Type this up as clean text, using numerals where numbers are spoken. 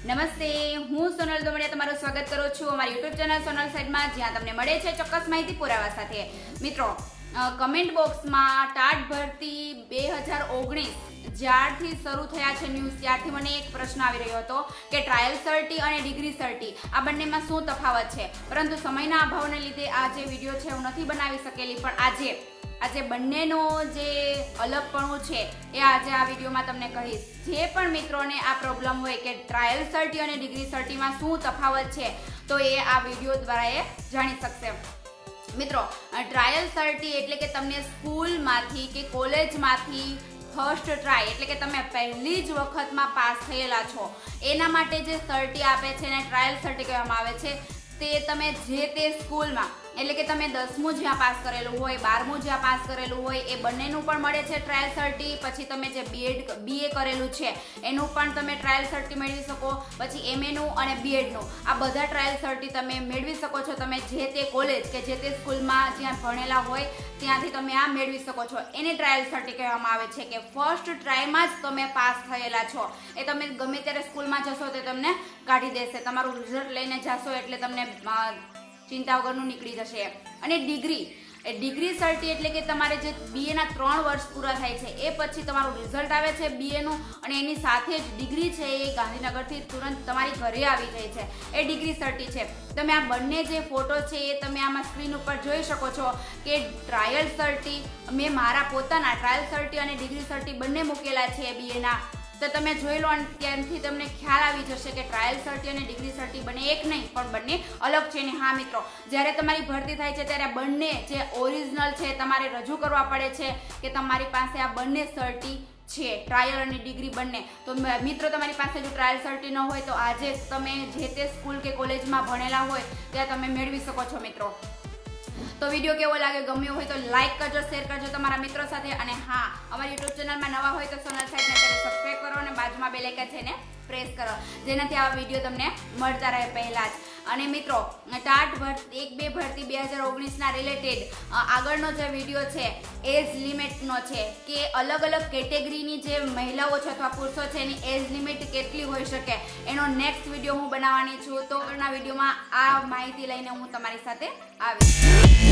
નમસ્તે, હું સોનલ દોમડિયા તમારું સ્વાગત કરું છું અમારી યુટ્યુબ ચેનલ સોનલ સાઇડમાં, જ્યાં તમને મળે છે ચોક્કસ માહિતી પુરાવા સાથે. મિત્રો, કમેન્ટ બોક્સમાં ટાટ ભરતી 2019 જ્યારથી શરૂ થયા છે ન્યૂઝ, ત્યારથી મને એક પ્રશ્ન આવી રહ્યો હતો કે ટ્રાયલ સર્ટી અને ડિગ્રી સર્ટી આ બંનેમાં શું તફાવત છે. પરંતુ સમયના અભાવને લીધે આ જે વિડીયો છે હું નથી બનાવી શકેલી, પણ આજે બંનેનો જે અલગપણું છે એ આજે આ વિડીયોમાં તમને કહીશ. જે પણ મિત્રોને આ પ્રોબ્લેમ હોય કે ટ્રાયલ સર્ટી અને ડિગ્રી સર્ટીમાં શું તફાવત છે, તો એ આ વિડીયો દ્વારા એ જાણી શકશે. મિત્રો, ટ્રાયલ સર્ટી એટલે કે તમને સ્કૂલમાંથી કે કોલેજમાંથી ફર્સ્ટ ટ્રાય એટલે કે તમે પહેલી જ વખતમાં પાસ થયેલા છો એના માટે જે સર્ટી આપે છે એને ટ્રાયલ સર્ટી કહેવામાં આવે છે. તે તમે જે તે સ્કૂલમાં એટલે કે તમે 10મું જ્યાં પાસ કરેલું હોય, 12મું જ્યાં પાસ કરેલું હોય એ બંનેનું પણ મળે છે ટ્રાયલ સર્ટી. પછી તમે જે BA કરેલું છે એનું પણ તમે ટ્રાયલ સર્ટી મેળવી શકો. પછી MAનું અને BEdનું આ બધા ટ્રાયલ સર્ટી તમે મેળવી શકો છો. તમે જે તે કોલેજ કે જે તે સ્કૂલમાં જ્યાં ભણેલા હોય ત્યાંથી તમે આ મેળવી શકો છો. એને ટ્રાયલ સર્ટી કહેવામાં આવે છે કે ફર્સ્ટ ટ્રાયમાં જ તમે પાસ થયેલા છો. એ તમે ગમે ત્યારે સ્કૂલમાં જશો તો તમને કાઢી દેશે. તમારું રિઝલ્ટ લઈને જશો એટલે તમને ચિંતા વગરનું નીકળી જશે. અને ડિગ્રી સર્ટી એટલે કે તમારે જે BAના 3 વર્ષ પૂરા થાય છે એ પછી તમારું રિઝલ્ટ આવે છે BAનું, અને એની સાથે જ ડિગ્રી છે એ ગાંધીનગરથી તુરંત તમારી ઘરે આવી જાય છે. એ ડિગ્રી સર્ટી છે. તમે આ બંને જે ફોટો છે એ તમે આમાં સ્ક્રીન ઉપર જોઈ શકો છો કે ટ્રાયલ સર્ટી મેં મારા પોતાના ટ્રાયલ સર્ટી અને ડિગ્રી સર્ટી બંને મૂકેલા છે BAના. તો તમે જોઈ લો અને ત્યાંથી તમને ખ્યાલ આવી જશે કે ટ્રાયલ સર્ટી અને ડિગ્રી સર્ટી બંને એક નહીં પણ બંને અલગ છે. ને હા મિત્રો, જ્યારે તમારી ભરતી થાય છે ત્યારે બંને જે ઓરિજિનલ છે તમારે રજૂ કરવા પડે છે કે તમારી પાસે આ બંને સર્ટી છે, ટ્રાયલ અને ડિગ્રી બંને. તો મિત્રો, તમારી પાસે જો ટ્રાયલ સર્ટી ન હોય તો આજે તમે જે તે સ્કૂલ કે કોલેજમાં ભણેલા હોય ત્યાં તમે મેળવી શકો છો. મિત્રો, તો વિડીયો કેવો લાગે, ગમ્યો હોય તો લાઈક કરજો, શેર કરજો તમારા મિત્રો સાથે. અને હા, અમારી યુટ્યુબ ચેનલમાં નવા હોય તો સોનલ સાઇડને અત્યારે સબસ્ક્રાઈબ કરો અને બાજુમાં બેલ આઇકન છે એને પ્રેસ કરો, જેનાથી આવા વિડીયો તમને મળતા રહે પહેલા જ. અને મિત્રો, ટાટ 1-2 ભરતી 2019ના રિલેટેડ આગળનો જે વિડીયો છે એજ લિમિટનો છે કે અલગ અલગ કેટેગરીની જે મહિલાઓ છે અથવા પુરુષો છે એની એજ લિમિટ કેટલી હોઈ શકે એનો નેક્સ્ટ વિડીયો હું બનાવવાની છું. તો આગળના વિડીયોમાં આ માહિતી લઈને હું તમારી સાથે આવીશ.